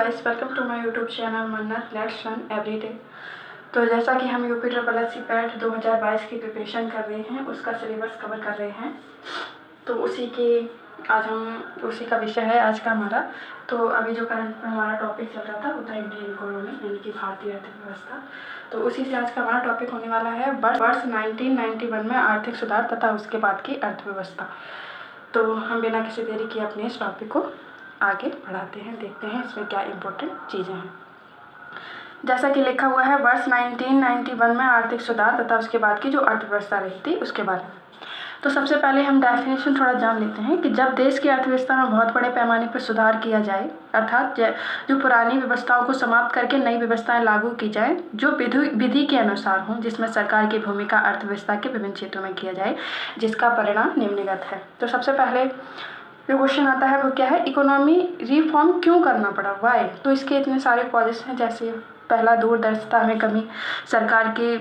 Guys, welcome to my YouTube channel Mannat let's learn everyday. तो जैसा कि हम UP triple S C PET 2022 की प्रिपरेशन कर रहे हैं, उसका सिलेबस कवर कर रहे हैं। तो उसी का विषय है आज का हमारा। तो अभी जो करंट में हमारा टॉपिक चल रहा था वो था इंडियन इकोनॉमी यानी कि भारतीय अर्थव्यवस्था। तो उसी से आज का हमारा टॉपिक होने वाला है वर्ष 1991 में आर्थिक सुधार तथा उसके बाद की अर्थव्यवस्था। तो हम बिना किसी देरी किए अपने इस टॉपिक को आगे बढ़ाते हैं, देखते हैं इसमें क्या इम्पोर्टेंट चीज़ें हैं। जैसा कि लिखा हुआ है वर्ष 1991 में आर्थिक सुधार तथा उसके बाद की जो अर्थव्यवस्था रही थी उसके बारे में। तो सबसे पहले हम डेफिनेशन थोड़ा जान लेते हैं कि जब देश की अर्थव्यवस्था में बहुत बड़े पैमाने पर सुधार किया जाए, अर्थात जो पुरानी व्यवस्थाओं को समाप्त करके नई व्यवस्थाएं लागू की जाए जो विधि के अनुसार हों, जिसमें सरकार की भूमिका अर्थव्यवस्था के विभिन्न क्षेत्रों में किया जाए, जिसका परिणाम निम्नलिखित है। तो सबसे पहले जो क्वेश्चन आता है वो क्या है, इकोनॉमी रिफॉर्म क्यों करना पड़ा, वाई। तो इसके इतने सारे कॉजेस हैं, जैसे पहला दूरदर्शिता में कमी, सरकार की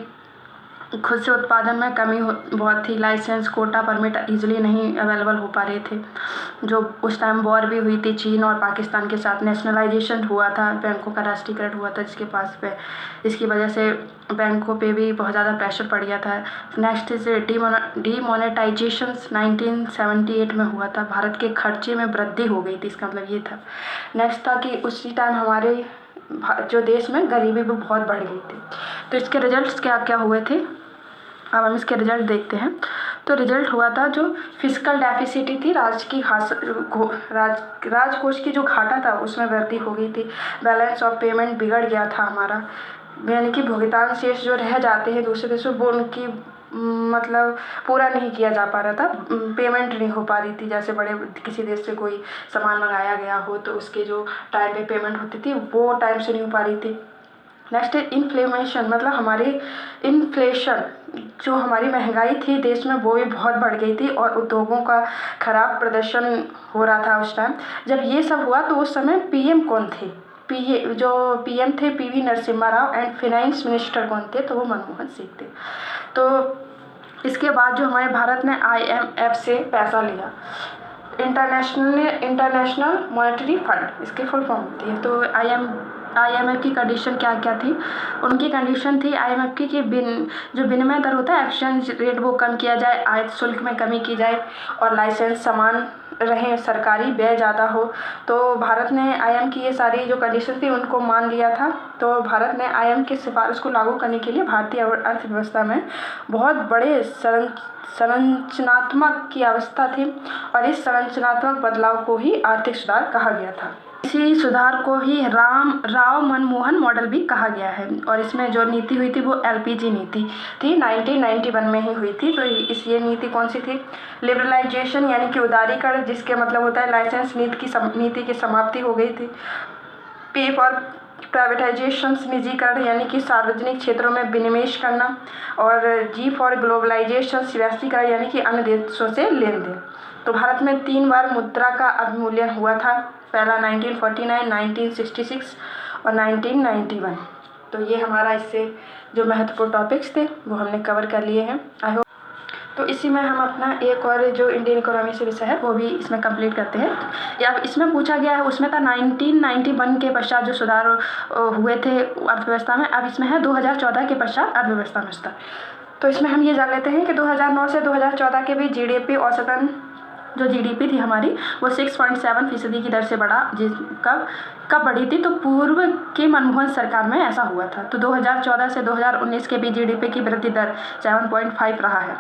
खुद से उत्पादन में कमी बहुत थी, लाइसेंस कोटा परमिट इजीली नहीं अवेलेबल हो पा रहे थे, जो उस टाइम वॉर भी हुई थी चीन और पाकिस्तान के साथ, नेशनलाइजेशन हुआ था, बैंकों का राष्ट्रीयकरण हुआ था जिसके पास पे, इसकी वजह से बैंकों पे भी बहुत ज़्यादा प्रेशर पड़ गया था। नेक्स्ट से डीमोनेटाइजेशन 1978 में हुआ था, भारत के खर्चे में वृद्धि हो गई थी, इसका मतलब ये था। नेक्स्ट था कि उसी टाइम हमारे जो देश में गरीबी भी बहुत बढ़ गई थी। तो इसके रिजल्ट्स क्या क्या हुए थे, अब हम इसके रिजल्ट देखते हैं। तो रिजल्ट हुआ था जो फिजिकल डेफिसिटी थी, राजकोष की जो घाटा था उसमें वृद्धि हो गई थी, बैलेंस ऑफ पेमेंट बिगड़ गया था हमारा, यानी कि भुगतान शेष जो रह जाते हैं दूसरे देशों वो उनकी मतलब पूरा नहीं किया जा पा रहा था, पेमेंट नहीं हो पा रही थी। जैसे बड़े किसी देश से कोई सामान मंगाया गया हो तो उसके जो टाइम पे पेमेंट होती थी वो टाइम से नहीं हो पा रही थी। नेक्स्ट है इन्फ्लेमेशन, मतलब हमारी इन्फ्लेशन जो हमारी महंगाई थी देश में वो भी बहुत बढ़ गई थी और उद्योगों का खराब प्रदर्शन हो रहा था उस टाइम। जब ये सब हुआ तो उस समय पीएम कौन थे, जो पीएम थे PV Narasimha Rao, and finance minister कौन थे, तो वो मनमोहन सिंह थे। तो इसके बाद जो हमारे भारत ने IMF से पैसा लिया, इंटरनेशनल मॉनेटरी फंड इसकी फुल फॉर्म होती है। तो IMF की कंडीशन क्या क्या थी, उनकी कंडीशन थी IMF की कि जो विनिमय दर होता है एक्सचेंज रेट वो कम किया जाए, आयात शुल्क में कमी की जाए और लाइसेंस समान रहे, सरकारी व्यय ज़्यादा हो। तो भारत ने IMF की ये सारी जो कंडीशन थी उनको मान लिया था। तो भारत ने IMF की सिफारिश को लागू करने के लिए भारतीय अर्थव्यवस्था में बहुत बड़े संरचनात्मक की अवस्था थी और इस संरचनात्मक बदलाव को ही आर्थिक सुधार कहा गया था। इसी सुधार को ही राव मनमोहन मॉडल भी कहा गया है और इसमें जो नीति हुई थी वो LPG नीति थी, 1991 में ही हुई थी। तो ये नीति कौन सी थी, लिबरलाइजेशन यानी कि उदारीकरण, जिसके मतलब होता है लाइसेंस नीति की समाप्ति हो गई थी। पे फॉर प्राइवेटाइजेशन, निजीकरण यानी कि सार्वजनिक क्षेत्रों में विनिवेश करना, और G फॉर ग्लोबलाइजेशन, वैश्वीकरण यानी कि अन्य देशों से लेन देन। तो भारत में 3 बार मुद्रा का अवमूल्यन हुआ था, पहला 1949, 1966 और 1991। तो ये हमारा इससे जो महत्वपूर्ण टॉपिक्स थे वो हमने कवर कर लिए हैं, आई होप। तो इसी में हम अपना एक और जो इंडियन इकोनॉमी से विषय है वो भी इसमें कंप्लीट करते हैं। या इसमें पूछा गया है, उसमें था 1991 के पश्चात जो सुधार हुए थे अर्थव्यवस्था में, अब इसमें है 2014 के पश्चात अर्थव्यवस्था में सुधार। तो इसमें हम ये जान लेते हैं कि 2009 से 2014 के बीच GDP औसतन जो GDP थी हमारी वो 6.7% की दर से बढ़ा, कब बढ़ी थी, तो पूर्व की मनमोहन सरकार में ऐसा हुआ था। तो 2014 से 2019 के बीच GDP की वृद्धि दर 7.5 रहा है,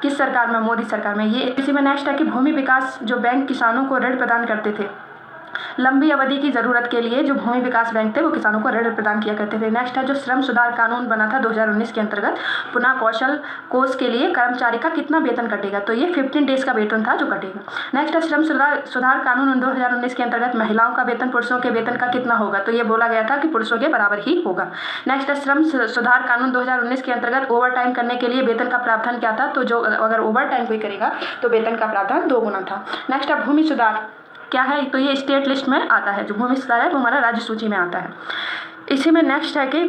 किस सरकार में, मोदी सरकार में। ये इसी में नेक्स्ट है कि भूमि विकास जो बैंक किसानों को ऋण प्रदान करते थे, लंबी अवधि की ज़रूरत के लिए जो भूमि विकास बैंक थे वो किसानों को ऋण प्रदान किया करते थे। नेक्स्ट है जो श्रम सुधार कानून बना था 2019 के अंतर्गत, पुनः कौशल कोष के लिए कर्मचारी का कितना वेतन कटेगा, तो ये 15 डेज का वेतन था जो कटेगा। नेक्स्ट है श्रम सुधार कानून 2019 के अंतर्गत महिलाओं का वेतन पुरुषों के वेतन का कितना होगा, तो ये बोला गया था कि पुरुषों के बराबर ही होगा। नेक्स्ट है श्रम सुधार कानून 2019 के अंतर्गत ओवर टाइम करने के लिए वेतन का प्रावधान क्या था, तो जो अगर ओवर टाइम कोई करेगा तो वेतन का प्रावधान 2 गुना था। नेक्स्ट है भूमि सुधार क्या है, तो ये स्टेट लिस्ट में आता है, जो भूमि सुधार है वो हमारा राज्य सूची में आता है। इसी में नेक्स्ट है कि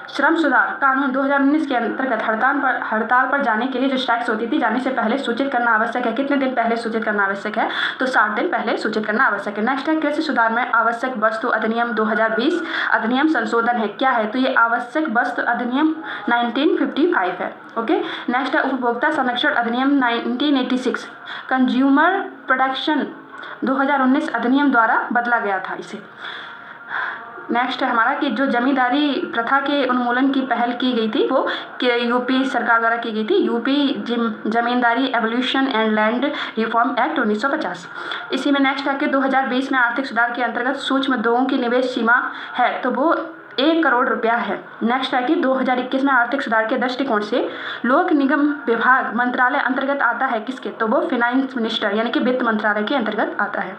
श्रम सुधार कानून 2019 के अंतर्गत हड़ताल पर जाने के लिए जो स्ट्राइक्स होती थी, जाने से पहले सूचित करना आवश्यक है। कितने दिन पहले सूचित करना आवश्यक है? तो 60 दिन पहले सूचित करना आवश्यक है। नेक्स्ट है कृषि सुधार में आवश्यक वस्तु अधिनियम 2020 अधिनियम संशोधन है। क्या है? तो ये आवश्यक वस्तु अधिनियम 1955 है। ओके। नेक्स्ट है उपभोक्ता संरक्षण अधिनियम 1986 कंज्यूमर प्रोटेक्शन 2019 अधिनियम द्वारा बदला गया था इसे। नेक्स्ट है हमारा कि जो जमींदारी प्रथा के उन्मूलन की पहल की गई थी वो यूपी सरकार द्वारा की गई थी, UP zamindari evolution and land reform act 1950। इसी में नेक्स्ट है कि 2020 में आर्थिक सुधार के अंतर्गत सूक्ष्म उद्योगों की निवेश सीमा है तो वो 1 करोड़ रुपया है। नेक्स्ट है कि 2021 में आर्थिक सुधार के दृष्टिकोण से लोक निगम विभाग मंत्रालय अंतर्गत आता है किसके? तो वो फाइनेंस मिनिस्टर यानी कि वित्त मंत्रालय के अंतर्गत आता है।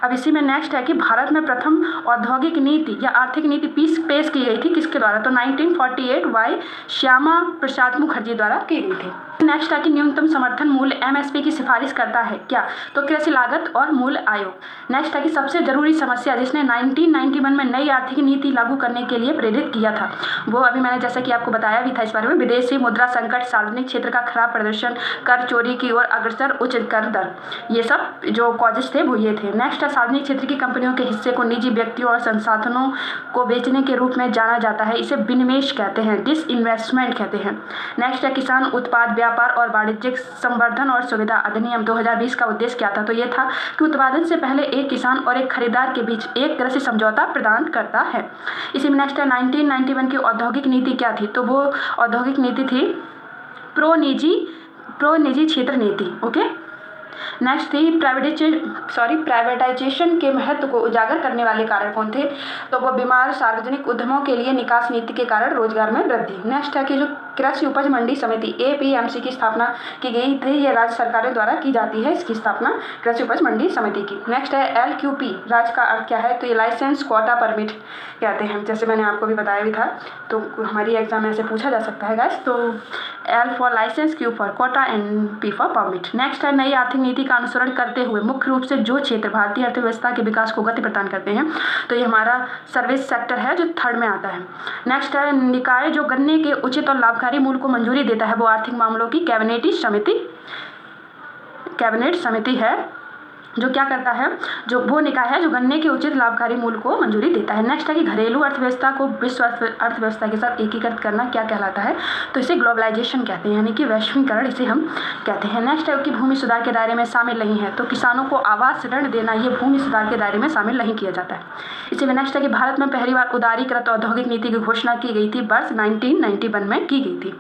अब इसी में नेक्स्ट है कि भारत में प्रथम औद्योगिक नीति या आर्थिक नीति पेश की गई थी किसके द्वारा? तो 1948 वाई श्यामा प्रसाद मुखर्जी द्वारा की गई थी। नेक्स्ट है कि न्यूनतम समर्थन मूल्य MSP की सिफारिश करता है क्या? तो कृषि लागत और मूल्य आयोग। नेक्स्ट है कि सबसे जरूरी समस्या जिसने 1991 में नई आर्थिक नीति लागू करने के लिए प्रेरित किया था वो अभी मैंने जैसा कि आपको बताया भी था इस बारे में, विदेशी मुद्रा संकट, सार्वजनिक क्षेत्र का खराब प्रदर्शन, कर चोरी की ओर अग्रसर, उच्च कर दर, ये सब जो कॉजेस थे वो ये थे। नेक्स्ट है सार्वजनिक क्षेत्र की कंपनियों के हिस्से को निजी व्यक्तियों और संसाधनों को बेचने के रूप में जाना जाता है, इसे विनिवेश कहते हैं, डिसइन्वेस्टमेंट कहते हैं। नेक्स्ट है किसान उत्पाद व्यापार और वाणिज्यिक संवर्धन और सुविधा अधिनियम 2020 का उद्देश्य क्या था? तो ये था कि उत्पादन से पहले एक किसान और एक खरीदार के बीच एक कृषि समझौता प्रदान करता है। इसी में नेक्स्ट है 1991 की औद्योगिक नीति क्या थी? तो वो औद्योगिक नीति थी प्रो निजी क्षेत्र नीति। ओके। नेक्स्ट थी प्राइवेटाइजेशन के महत्व को उजागर करने वाले कारण कौन थे? तो वो बीमार सार्वजनिक उद्यमों के लिए निकास नीति के कारण रोजगार में वृद्धि। नेक्स्ट है कि जो कृषि उपज मंडी समिति APMC की स्थापना की गई थी, ये राज्य सरकारों द्वारा की जाती है इसकी स्थापना कृषि उपज मंडी समिति की। नेक्स्ट है LQP, राज्य का अर्थ क्या है? तो ये लाइसेंस क्वाटा परमिट कहते हैं, जैसे मैंने आपको भी बताया भी था, तो हमारी एग्जाम में ऐसे पूछा जा सकता है गाइस। तो L for licence, Q for quota and P for permit. Next है नई आर्थिक नीति का अनुसरण करते हुए मुख्य रूप से जो क्षेत्र भारतीय अर्थव्यवस्था के विकास को गति प्रदान करते हैं, तो ये हमारा सर्विस सेक्टर है जो थर्ड में आता है। नेक्स्ट है निकाय जो गन्ने के उचित और लाभकारी मूल्य को मंजूरी देता है वो आर्थिक मामलों की कैबिनेट समिति है जो क्या करता है, जो वो निकाय है जो गन्ने के उचित लाभकारी मूल्य को मंजूरी देता है। नेक्स्ट है कि घरेलू अर्थव्यवस्था को विश्व अर्थव्यवस्था के साथ एकीकृत करना क्या कहलाता है? तो इसे ग्लोबलाइजेशन कहते हैं, यानी कि वैश्वीकरण इसे हम कहते हैं। नेक्स्ट है कि भूमि सुधार के दायरे में शामिल नहीं है, तो किसानों को आवास ऋण देना ये भूमि सुधार के दायरे में शामिल नहीं किया जाता है। इसी में नेक्स्ट है कि भारत में पहली बार उदारीकृत औद्योगिक नीति की घोषणा की गई थी वर्ष 1991 में की गई थी।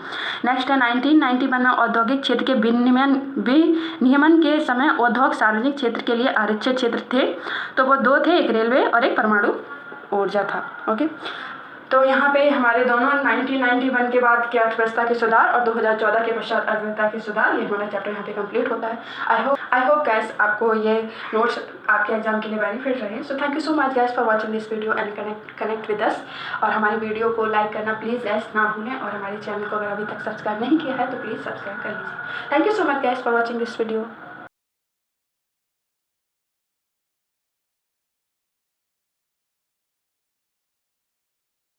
नेक्स्ट है 1991 में औद्योगिक क्षेत्र के विनियमन के समय उद्योग सार्वजनिक क्षेत्र के लिए आरक्षित क्षेत्र थे, तो वो 2 थे, एक रेलवे और एक परमाणु ऊर्जा था। ओके। तो यहाँ पे हमारे दोनों 1991 के बाद की अर्थव्यवस्था के सुधार और 2014 के पश्चात अर्थव्यवस्था के सुधार, ये हमारा चैप्टर यहाँ पे कंप्लीट होता है। आई होप गाइस आपको ये नोट्स आपके एग्जाम के लिए बेनिफिट रहे। So thank you so much guys for watching this video and connect with us. और हमारी वीडियो को लाइक करना प्लीज़ गाइस ना भूलें, और हमारे चैनल को अगर अभी तक सब्सक्राइब नहीं किया है तो प्लीज़ सब्सक्राइब कर लीजिए। Thank you so much guys for watching this video.